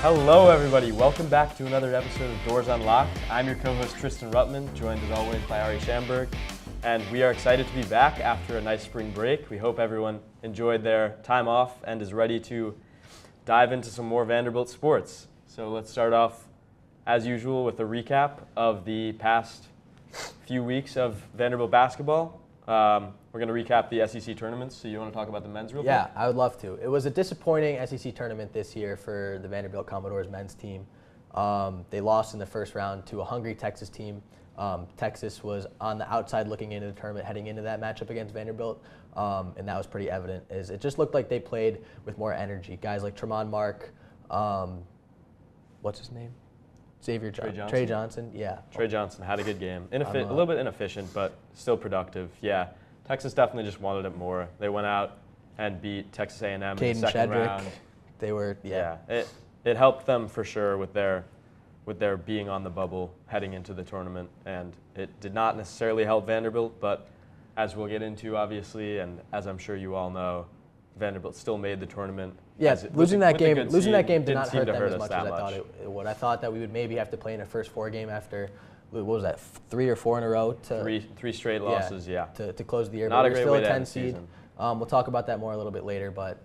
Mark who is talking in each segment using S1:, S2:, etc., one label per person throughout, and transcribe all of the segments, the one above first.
S1: Hello, everybody. Welcome back to another episode of Doors Unlocked. I'm your co-host, Tristan Ruttman, joined as always by Ari Schamberg. And we are excited to be back after a nice spring break. We hope everyone enjoyed their time off and is ready to dive into some more Vanderbilt sports. So let's start off, as usual, with a recap of the past few weeks of Vanderbilt basketball. We're going to recap the SEC tournaments. So you want to talk about the men's real quick?
S2: Yeah, I would love to. It was a disappointing SEC tournament this year for the Vanderbilt Commodores men's team. They lost in the first round to a hungry Texas team. Texas was on the outside looking into the tournament heading into that matchup against Vanderbilt, and that was pretty evident. It just looked like they played with more energy. Guys like Tremont Mark, what's his name? Xavier Trey Johnson, yeah.
S1: Trey Johnson had a good game. A little bit inefficient, but still productive. Yeah, Texas definitely just wanted it more. They went out and beat Texas A&M in the second round.
S2: They were,
S1: It helped them for sure with their being on the bubble heading into the tournament, and it did not necessarily help Vanderbilt, but as we'll get into, obviously, and as I'm sure you all know, Vanderbilt still made the tournament.
S2: Yeah, losing that game did not hurt them as much as I thought it would. I thought that we would maybe have to play in a first four game after, what was that, 3 or 4 in a row?
S1: Three straight losses,
S2: to close the year.
S1: Not
S2: but
S1: a great
S2: still
S1: way
S2: a
S1: to
S2: 10
S1: end the
S2: seed.
S1: season.
S2: We'll talk about that more a little bit later, but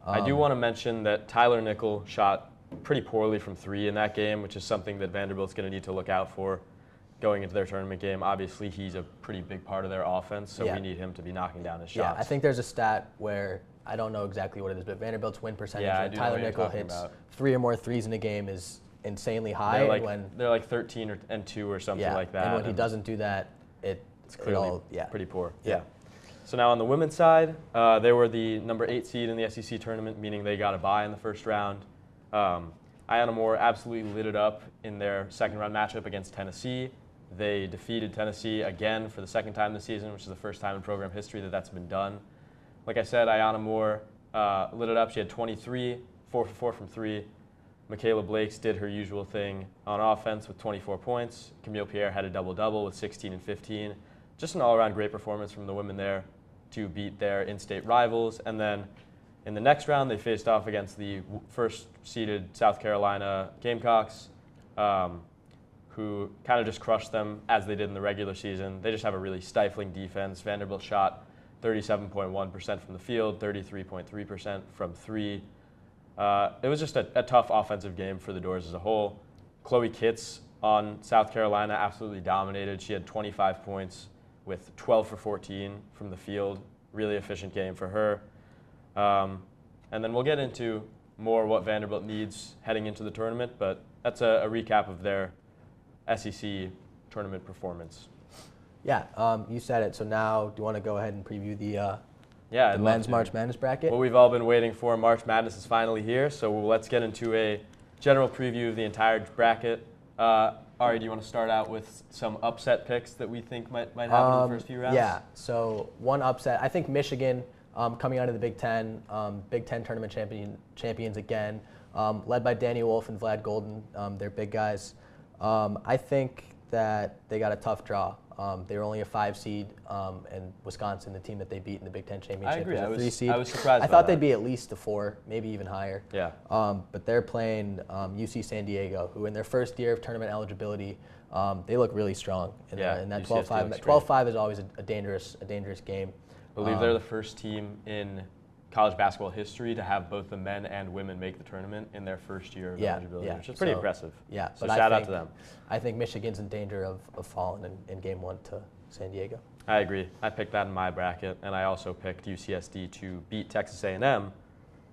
S1: I do want to mention that Tyler Nickel shot pretty poorly from 3 in that game, which is something that Vanderbilt's going to need to look out for going into their tournament game. Obviously, he's a pretty big part of their offense, so we need him to be knocking down his shots.
S2: Yeah, I think there's a stat where, I don't know exactly what it is, but Vanderbilt's win percentage when Tyler Nickel hits 3 or more threes in a game is insanely high.
S1: They're like 13 and 2 or something like that.
S2: And when he doesn't do that, it's clearly pretty poor.
S1: Yeah. So now on the women's side, they were the number 8 seed in the SEC tournament, meaning they got a bye in the first round. Ayanna Moore absolutely lit it up in their second round matchup against Tennessee. They defeated Tennessee again for the second time this season, which is the first time in program history that that's been done. Like I said, Ayanna Moore lit it up. She had 23, 4 for 4 from 3. Michaela Blakes did her usual thing on offense with 24 points. Camille Pierre had a double-double with 16 and 15. Just an all-around great performance from the women there to beat their in-state rivals. And then in the next round, they faced off against the first-seeded South Carolina Gamecocks, who kind of just crushed them as they did in the regular season. They just have a really stifling defense. Vanderbilt shot 37.1% from the field, 33.3% from 3. It was just a tough offensive game for the Dores as a whole. Chloe Kitts on South Carolina absolutely dominated. She had 25 points with 12 for 14 from the field. Really efficient game for her. And then we'll get into more what Vanderbilt needs heading into the tournament, but that's a recap of their SEC tournament performance.
S2: Yeah, you said it. So now, do you want to go ahead and preview the
S1: the
S2: men's March Madness bracket?
S1: What we've all been waiting for, March Madness is finally here, so let's get into a general preview of the entire bracket. Ari, do you want to start out with some upset picks that we think might happen in the first few rounds?
S2: Yeah, so one upset. I think Michigan, coming out of the Big Ten tournament champions again, led by Danny Wolf and Vlad Golden. They're big guys. I think that they got a tough draw. They were only a 5 seed, and Wisconsin, the team that they beat in the Big Ten championship,
S1: I agree.
S2: was a 3 seed.
S1: I was surprised
S2: I thought they'd be at least a 4, maybe even higher.
S1: Yeah.
S2: But they're playing UC San Diego, who in their first year of tournament eligibility, they look really strong. And that 12-5, 12-5 is always a dangerous game.
S1: I believe they're the first team in college basketball history to have both the men and women make the tournament in their first year of eligibility, which is pretty impressive.
S2: Yeah,
S1: so shout out to them.
S2: I think Michigan's in danger of falling in game 1 to San Diego.
S1: I agree. I picked that in my bracket, and I also picked UCSD to beat Texas A&M,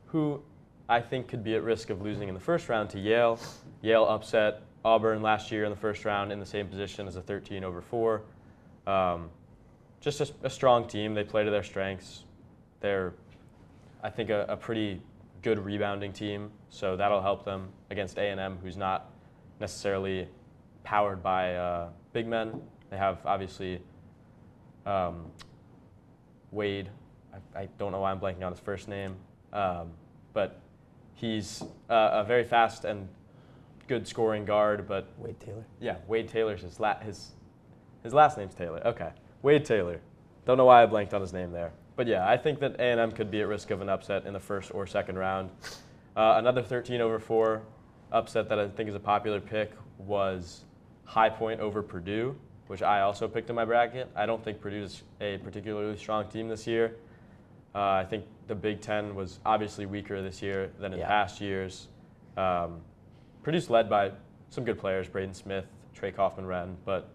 S1: who I think could be at risk of losing in the first round to Yale. Yale upset Auburn last year in the first round in the same position as a 13-4. Just a strong team. They play to their strengths. They're, I think, a pretty good rebounding team, so that'll help them against A&M, who's not necessarily powered by big men. They have, obviously, Wade. I don't know why I'm blanking on his first name, but he's a very fast and good scoring guard. But
S2: Wade Taylor.
S1: Yeah, Wade Taylor's his last name's Taylor. Okay, Wade Taylor. Don't know why I blanked on his name there. But yeah, I think that A&M could be at risk of an upset in the first or second round. Another 13-4 upset that I think is a popular pick was High Point over Purdue, which I also picked in my bracket. I don't think Purdue is a particularly strong team this year. I think the Big Ten was obviously weaker this year than in past years. Purdue's led by some good players, Braden Smith, Trey Kaufman-Wren, but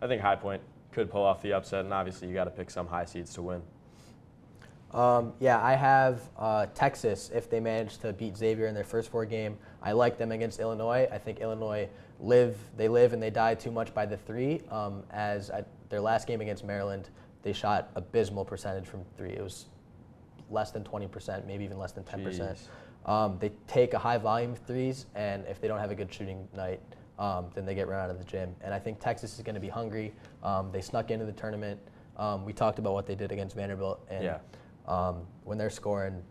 S1: I think High Point could pull off the upset, and obviously you got to pick some high seeds to win.
S2: I have Texas if they manage to beat Xavier in their first 4 game. I like them against Illinois. I think Illinois live and they die too much by the 3. Their last game against Maryland, they shot abysmal percentage from 3. It was less than 20%, maybe even less than 10%. They take a high volume of 3s, and if they don't have a good shooting night, then they get run out of the gym. And I think Texas is going to be hungry. They snuck into the tournament. We talked about what they did against Vanderbilt, and when they're scoring,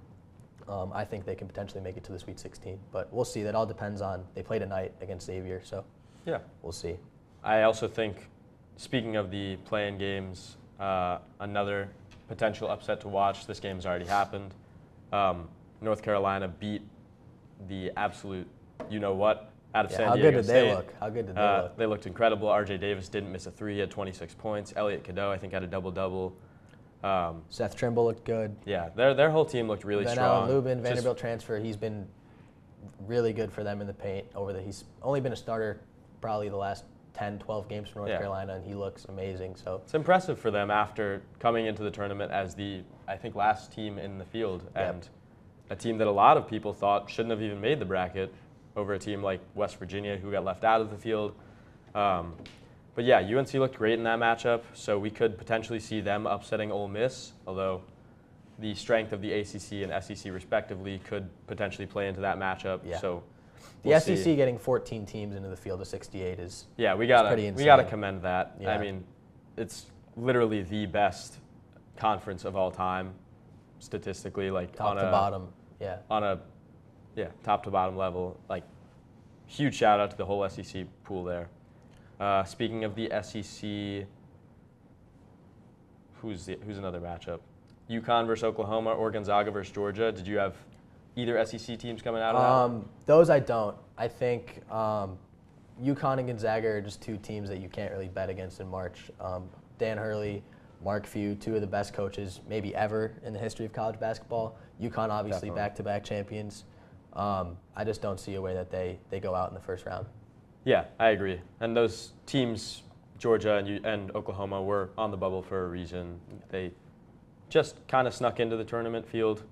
S2: I think they can potentially make it to the Sweet 16. But we'll see. That all depends on, they play tonight against Xavier, so we'll see.
S1: I also think, speaking of the play-in games, another potential upset to watch. This game's already happened. North Carolina beat the absolute you-know-what out of San Diego State.
S2: How good did they look?
S1: They looked incredible. R.J. Davis didn't miss a 3. He had 26 points. Elliot Cadeau, I think, had a double-double.
S2: Seth Trimble looked good.
S1: Yeah, their whole team looked really strong.
S2: Allen Lubin, Vanderbilt transfer, he's been really good for them in the paint. He's only been a starter probably the last 10, 12 games for North Carolina, and he looks amazing. So
S1: it's impressive for them after coming into the tournament as the, I think, last team in the field, and a team that a lot of people thought shouldn't have even made the bracket over a team like West Virginia, who got left out of the field. But yeah, UNC looked great in that matchup, so we could potentially see them upsetting Ole Miss, although the strength of the ACC and SEC respectively could potentially play into that matchup.
S2: Yeah.
S1: So
S2: the SEC getting 14 teams into the field of 68 is
S1: we gotta commend that.
S2: Yeah.
S1: I mean, it's literally the best conference of all time, statistically, like
S2: top to bottom. Yeah.
S1: On a top to bottom level. Like, huge shout out to the whole SEC pool there. Speaking of the SEC, who's another matchup? UConn versus Oklahoma or Gonzaga versus Georgia. Did you have either SEC teams coming out of that?
S2: Those I don't. I think UConn and Gonzaga are just 2 teams that you can't really bet against in March. Dan Hurley, Mark Few, 2 of the best coaches maybe ever in the history of college basketball. UConn obviously back-to-back champions. I just don't see a way that they go out in the first round.
S1: Yeah, I agree. And those teams, Georgia and Oklahoma, were on the bubble for a reason. They just kind of snuck into the tournament field.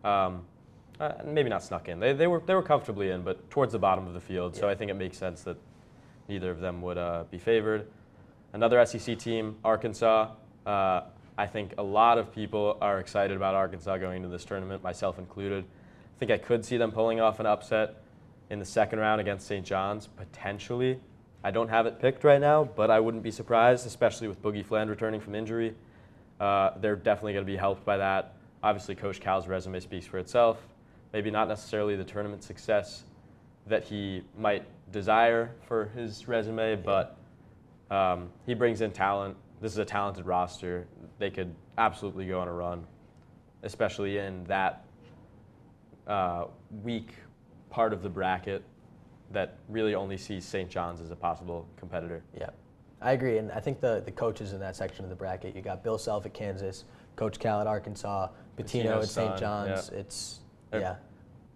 S1: Maybe not snuck in. They were comfortably in, but towards the bottom of the field. So I think it makes sense that neither of them would be favored. Another SEC team, Arkansas. I think a lot of people are excited about Arkansas going into this tournament, myself included. I think I could see them pulling off an upset in the second round against St. John's, potentially. I don't have it picked right now, but I wouldn't be surprised, especially with Boogie Fland returning from injury. They're definitely going to be helped by that. Obviously, Coach Cal's resume speaks for itself. Maybe not necessarily the tournament success that he might desire for his resume, but he brings in talent. This is a talented roster. They could absolutely go on a run, especially in that weak part of the bracket that really only sees St. John's as a possible competitor.
S2: Yeah, I agree. And I think the coaches in that section of the bracket, you got Bill Self at Kansas, Coach Cal at Arkansas, Pitino at St. John's.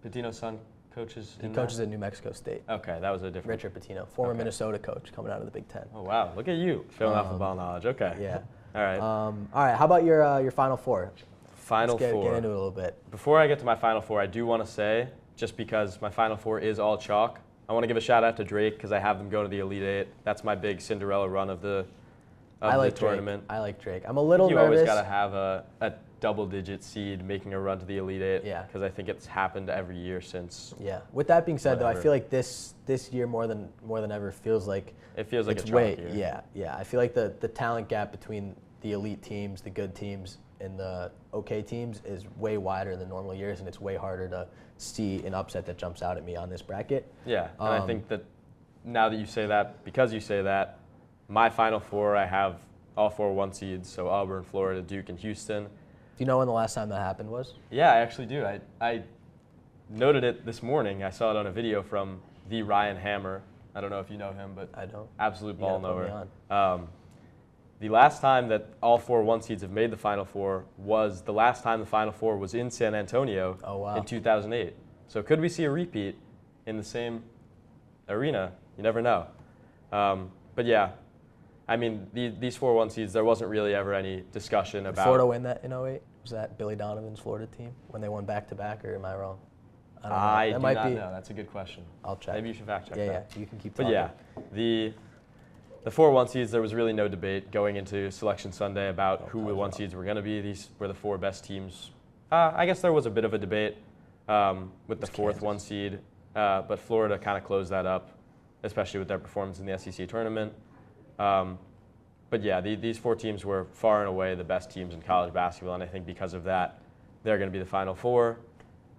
S1: Pitino's son coaches
S2: He coaches at New Mexico State.
S1: Okay, that was a different.
S2: Richard Pitino, former Minnesota coach coming out of the Big Ten.
S1: Oh, wow. Look at you showing off the ball knowledge. Okay.
S2: Yeah.
S1: All right.
S2: All right. How about your Final Four?
S1: Final
S2: Let's
S1: Four.
S2: Get into it a little bit.
S1: Before I get to my Final Four, I do want to say, just because my Final Four is all chalk, I want to give a shout out to Drake because I have them go to the Elite Eight. That's my big Cinderella run of the tournament.
S2: I like Drake. I'm a little nervous.
S1: You always got to have a double-digit seed making a run to the Elite Eight.
S2: Yeah.
S1: Because I think it's happened every year since.
S2: Yeah. With that being said, though, I feel like this year more than ever feels like
S1: it feels like
S2: it's
S1: a chalk year.
S2: Yeah. I feel like the talent gap between the elite teams, the good teams, and the okay teams is way wider than normal years, and it's way harder to see an upset that jumps out at me on this bracket.
S1: Yeah. And I think that now that you say that, because you say that, my Final Four, I have all 4 1 seeds, so Auburn, Florida, Duke, and Houston.
S2: Do you know when the last time that happened was?
S1: Yeah, I actually do. I noted it this morning. I saw it on a video from the Ryan Hammer. I don't know if you know him, but
S2: I don't.
S1: Absolute ball
S2: You gotta put
S1: knower. The last time that all 4 1 seeds have made the Final Four was the last time the Final Four was in San Antonio in 2008. So could we see a repeat in the same arena? You never know. But yeah, I mean, these 4 1 seeds, there wasn't really ever any discussion about.
S2: Did Florida win that in 08? Was that Billy Donovan's Florida team when they won back-to-back, or am I wrong?
S1: I do not know. That's a good question.
S2: I'll check.
S1: Maybe you should fact check that.
S2: Yeah, you can keep talking.
S1: But yeah, the 4 1 seeds, there was really no debate going into Selection Sunday about who the 1 seeds were going to be. These were the 4 best teams. I guess there was a bit of a debate with the 4th 1 seed, but Florida kind of closed that up, especially with their performance in the SEC tournament. But yeah, these 4 teams were far and away the best teams in college basketball, and I think because of that, they're going to be the Final Four.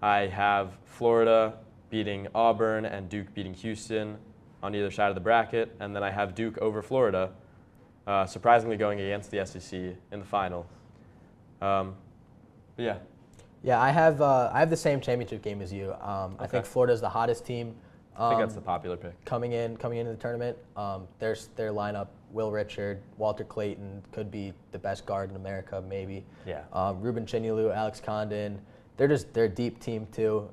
S1: I have Florida beating Auburn and Duke beating Houston on either side of the bracket, and then I have Duke over Florida, surprisingly going against the SEC in the final. But yeah.
S2: Yeah, I have the same championship game as you. I think Florida's the hottest team.
S1: I think that's the popular pick.
S2: Coming into the tournament, their lineup: Will Richard, Walter Clayton could be the best guard in America, maybe.
S1: Yeah.
S2: Ruben Chinyelu, Alex Condon. They're a deep team too.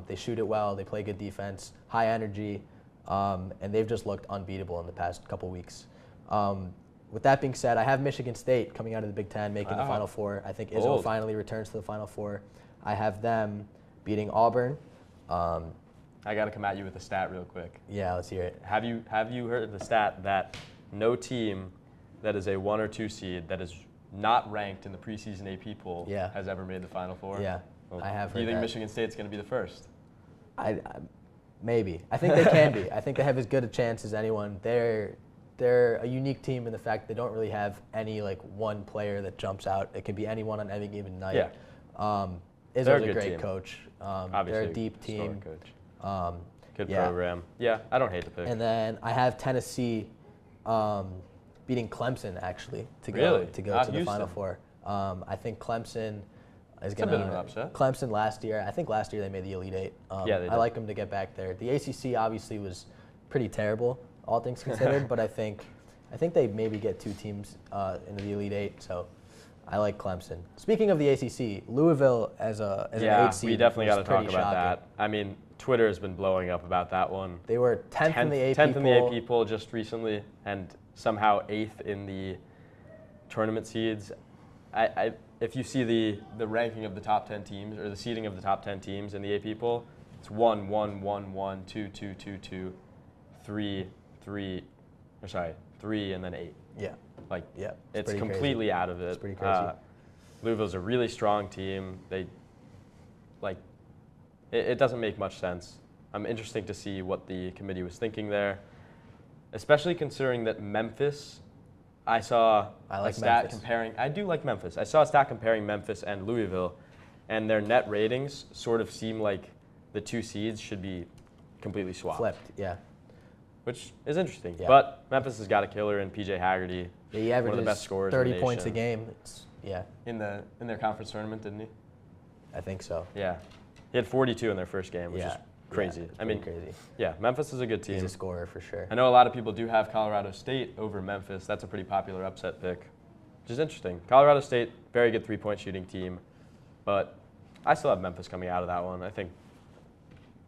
S2: They shoot it well. They play good defense, high energy, and they've just looked unbeatable in the past couple weeks. With that being said, I have Michigan State coming out of the Big Ten, making the Final Four. I think Izzo finally returns to the Final Four. I have them beating Auburn.
S1: I got to come at you with a stat real quick.
S2: Yeah, let's hear it.
S1: Have you heard the stat that no team that is a 1 or 2 seed that is not ranked in the preseason AP poll has ever made the Final Four?
S2: Yeah,
S1: well,
S2: I have heard that.
S1: Do you think Michigan State's going to be the first?
S2: Maybe. I think they can be. I think they have as good a chance as anyone. They're a unique team in the fact they don't really have any one player that jumps out. It can be anyone on any given night.
S1: Yeah.
S2: Izzo's a great
S1: team.
S2: Coach.
S1: Obviously,
S2: they're a deep team.
S1: Coach. Good program. Yeah, I don't hate the pick.
S2: And then I have Tennessee beating Clemson actually to go to the Final Four. I think Clemson is going to.
S1: It's a bit of an upset.
S2: Clemson last year. I think last year they made the Elite Eight.
S1: Yeah, they did.
S2: I like them to get back there. The ACC obviously was pretty terrible, all things considered, but I think they maybe get 2 teams into the Elite Eight. So I like Clemson. Speaking of the ACC, Louisville as an 8 seed.
S1: Yeah, we definitely got to talk about
S2: shocking.
S1: that. I mean, Twitter has been blowing up about that one.
S2: They were 10th in the AP
S1: 10th
S2: poll.
S1: in the AP poll just recently, and somehow 8th in the tournament seeds. If you see the ranking of the top 10 teams, or the seeding of the top 10 teams in the AP poll, it's 1, 1, 1, 1, 2, 2, 2, 2, 3, 3, 3, and then 8.
S2: Yeah.
S1: It's completely crazy. Out of it.
S2: It's pretty crazy.
S1: Louisville's a really strong team. It doesn't make much sense. I'm interested to see what the committee was thinking there, especially considering that Memphis, I saw a stat comparing. I do like Memphis. I saw a stat comparing Memphis and Louisville, and their net ratings sort of seem like the 2 seeds should be completely swapped.
S2: Flipped, yeah.
S1: Which is interesting.
S2: Yeah.
S1: But Memphis has got a killer in PJ Haggerty.
S2: Yeah, he averages
S1: one of the best scorers
S2: 30
S1: in the
S2: points a
S1: nation.
S2: game.
S1: In their conference tournament, didn't he?
S2: I think so.
S1: Yeah. He had 42 in their first game, which is crazy.
S2: Yeah, I mean, crazy.
S1: Yeah, Memphis is a good team.
S2: He's a scorer for sure.
S1: I know a lot of people do have Colorado State over Memphis. That's a pretty popular upset pick, which is interesting. Colorado State, very good 3-point shooting team, but I still have Memphis coming out of that one. I think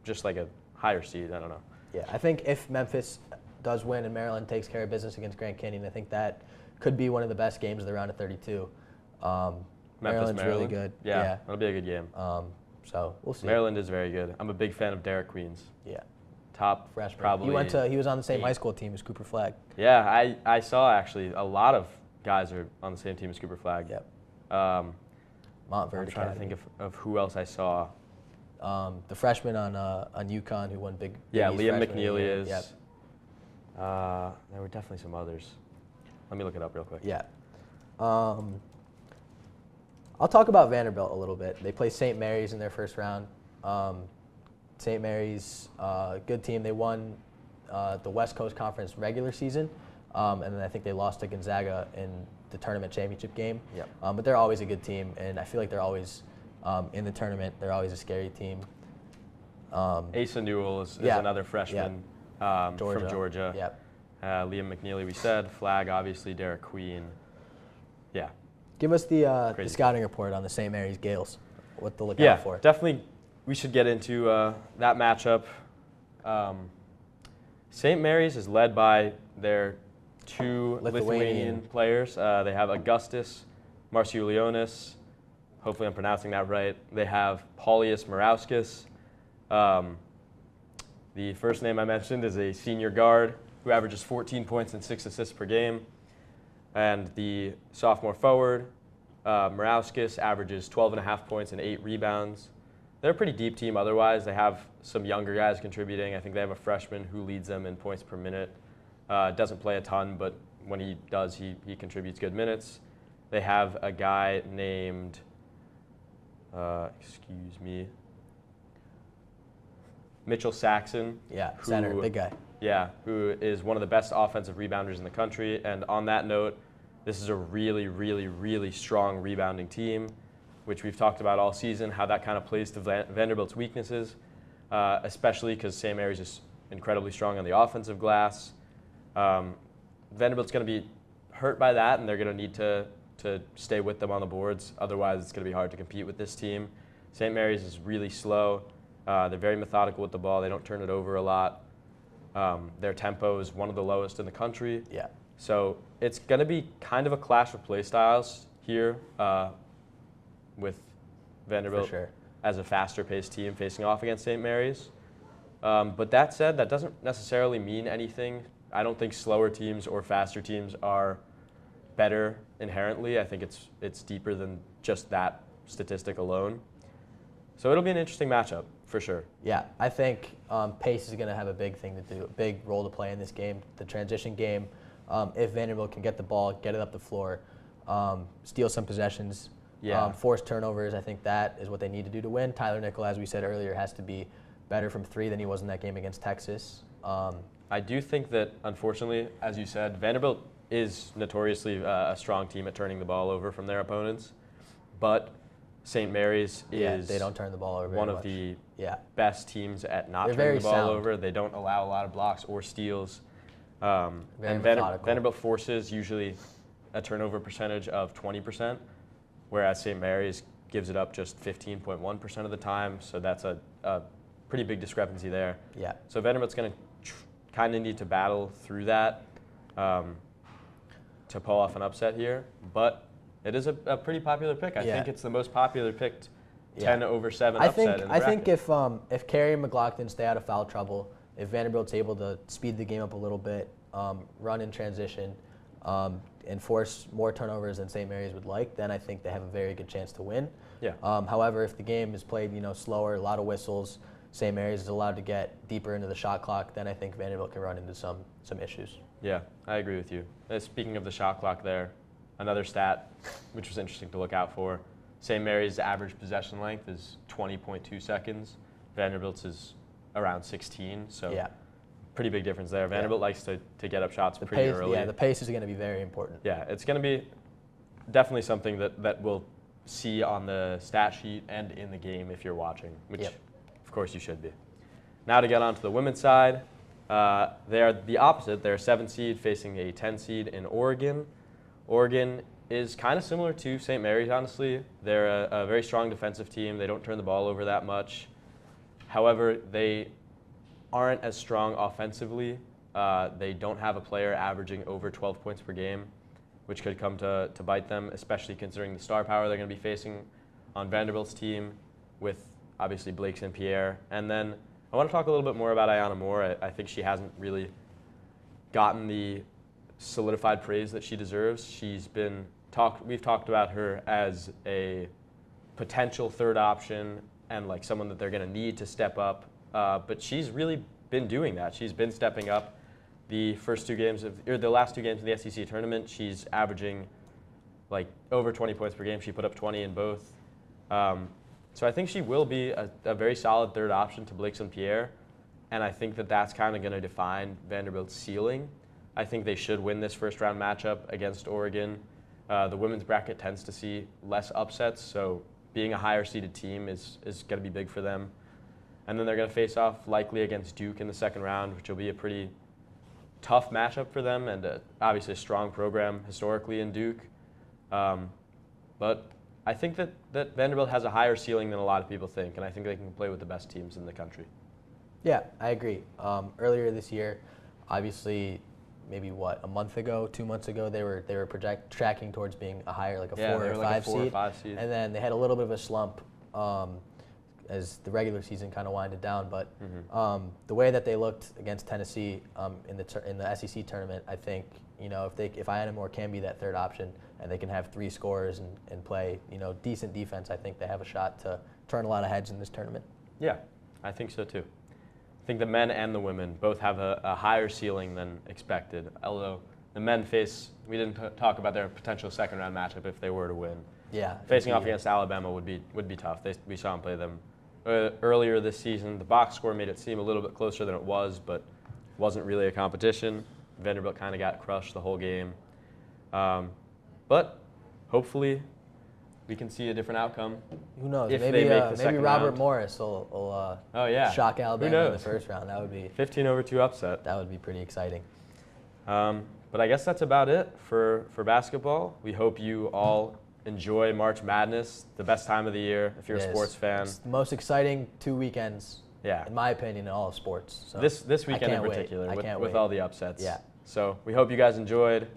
S1: just like a higher seed. I don't know.
S2: Yeah, I think if Memphis does win and Maryland takes care of business against Grand Canyon, I think that could be one of the best games of the round of 32. Maryland's really good.
S1: Yeah, that'll be a good game.
S2: So we'll see.
S1: Maryland is very good. I'm a big fan of Derek Queens.
S2: Yeah.
S1: Top
S2: freshman.
S1: Probably.
S2: He was on the same high school team as Cooper Flagg.
S1: Yeah, I saw actually a lot of guys are on the same team as Cooper Flagg.
S2: Yep.
S1: I'm trying to think of who else I saw.
S2: The freshman on UConn who won Big
S1: Yeah,
S2: East
S1: Liam
S2: freshman
S1: McNeely
S2: year.
S1: is.
S2: Yep.
S1: There were definitely some others. Let me look it up real quick.
S2: Yeah. I'll talk about Vanderbilt a little bit. They play St. Mary's in their first round. St. Mary's, good team. They won the West Coast Conference regular season, and then I think they lost to Gonzaga in the tournament championship game.
S1: Yep.
S2: But they're always a good team, and I feel like they're always in the tournament. They're always a scary team.
S1: Asa Newell is another freshman from Georgia.
S2: Yep.
S1: Liam McNeely, we said. Flag, obviously. Derek Queen. Yeah.
S2: Give us the scouting report on the St. Mary's Gales. What to look out for.
S1: Yeah, definitely we should get into that matchup. St. Mary's is led by their two Lithuanian players. They have Augustus Marciulionis. Hopefully I'm pronouncing that right. They have Paulius Morauskas. The first name I mentioned is a senior guard who averages 14 points and 6 assists per game. And the sophomore forward, Morauskas, averages 12.5 points and 8 rebounds. They're a pretty deep team otherwise. They have some younger guys contributing. I think they have a freshman who leads them in points per minute. Doesn't play a ton, but when he does, he contributes good minutes. They have a guy named, Mitchell Saxon.
S2: Yeah, center, big guy.
S1: Yeah, who is one of the best offensive rebounders in the country. And on that note, this is a really, really, really strong rebounding team, which we've talked about all season, how that kind of plays to Vanderbilt's weaknesses, especially because St. Mary's is incredibly strong on the offensive glass. Vanderbilt's going to be hurt by that, and they're going to need to stay with them on the boards. Otherwise, it's going to be hard to compete with this team. St. Mary's is really slow. They're very methodical with the ball. They don't turn it over a lot. Their tempo is one of the lowest in the country.
S2: Yeah.
S1: So it's going to be kind of a clash of play styles here with Vanderbilt as a faster-paced team facing off against St. Mary's. But that said, that doesn't necessarily mean anything. I don't think slower teams or faster teams are better inherently. I think it's deeper than just that statistic alone. So it'll be an interesting matchup for sure.
S2: Yeah, I think pace is going to have a big role to play in this game. The transition game, if Vanderbilt can get the ball, get it up the floor, steal some possessions, force turnovers, I think that is what they need to do to win. Tyler Nickel, as we said earlier, has to be better from 3 than he was in that game against Texas.
S1: I do think that, unfortunately, as you said, Vanderbilt is notoriously a strong team at turning the ball over from their opponents, but St. Mary's is
S2: they don't turn the ball over
S1: one of the best teams at not turning the ball over. They don't allow a lot of blocks or steals. And Vanderbilt forces usually a turnover percentage of 20%, whereas St. Mary's gives it up just 15.1% of the time. So that's a pretty big discrepancy there.
S2: Yeah.
S1: So Vanderbilt's going to kind of need to battle through that to pull off an upset here. But it is a pretty popular pick. I think it's the most popular picked 10/7 upset in the bracket.
S2: I think if Carey and McLaughlin stay out of foul trouble, if Vanderbilt's able to speed the game up a little bit, run in transition, and force more turnovers than St. Mary's would like, then I think they have a very good chance to win.
S1: Yeah.
S2: However, if the game is played, slower, a lot of whistles, St. Mary's is allowed to get deeper into the shot clock, then I think Vanderbilt can run into some issues.
S1: Yeah, I agree with you. Speaking of the shot clock there, another stat which was interesting to look out for, St. Mary's average possession length is 20.2 seconds. Vanderbilt's is around 16, so pretty big difference there. Vanderbilt likes to get up shots pretty early.
S2: Yeah, the pace is going to be very important.
S1: Yeah, it's going to be definitely something that we'll see on the stat sheet and in the game if you're watching, which of course you should be. Now to get on to the women's side, they are the opposite. They're a 7 seed facing a 10 seed in Oregon. Oregon is kind of similar to St. Mary's, honestly. They're a very strong defensive team. They don't turn the ball over that much. However, they aren't as strong offensively. They don't have a player averaging over 12 points per game, which could come to bite them, especially considering the star power they're going to be facing on Vanderbilt's team with obviously Blake St. Pierre. And then I want to talk a little bit more about Ayanna Moore. I think she hasn't really gotten the solidified praise that she deserves. We've talked about her as a potential third option and like someone that they're going to need to step up. But she's really been doing that. She's been stepping up. The last 2 games of the SEC tournament, she's averaging like over 20 points per game. She put up 20 in both. So I think she will be a very solid third option to Blake St. Pierre, and I think that's kind of going to define Vanderbilt's ceiling. I think they should win this first-round matchup against Oregon. The women's bracket tends to see less upsets, so being a higher-seeded team is going to be big for them. And then they're going to face off likely against Duke in the second round, which will be a pretty tough matchup for them, and obviously a strong program historically in Duke. But I think that Vanderbilt has a higher ceiling than a lot of people think, and I think they can play with the best teams in the country.
S2: Yeah, I agree. Earlier this year, obviously, maybe a month ago, 2 months ago, they were tracking towards being a higher, like a 4 or 5 seed, and then they had a little bit of a slump as the regular season kind of winded down. But the way that they looked against Tennessee in the SEC tournament, I think if Ionamore can be that third option and they can have 3 scorers and play decent defense, I think they have a shot to turn a lot of heads in this tournament.
S1: Yeah, I think so too. I think the men and the women both have a higher ceiling than expected. Although the men we didn't talk about their potential second round matchup if they were to win.
S2: Yeah,
S1: facing off against Alabama would be tough. We saw them play them earlier this season. The box score made it seem a little bit closer than it was, but wasn't really a competition. Vanderbilt kind of got crushed the whole game. But hopefully we can see a different outcome.
S2: Who knows?
S1: If
S2: maybe
S1: they make the
S2: maybe
S1: second
S2: Robert
S1: round.
S2: Morris will shock Alabama
S1: Who knows?
S2: in the first round. That would be
S1: 15-2 upset.
S2: That would be pretty exciting.
S1: But I guess that's about it for basketball. We hope you all enjoy March Madness, the best time of the year if you're a sports fan.
S2: It's the most exciting 2 weekends,
S1: Yeah.
S2: in my opinion, in all of sports. So
S1: This weekend in particular, with all the upsets.
S2: Yeah.
S1: So we hope you guys enjoyed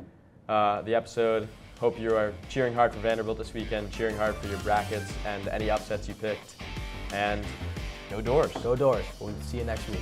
S1: the episode. Hope you are cheering hard for Vanderbilt this weekend, cheering hard for your brackets and any upsets you picked. And go Dores.
S2: Go Dores. We'll see you next week.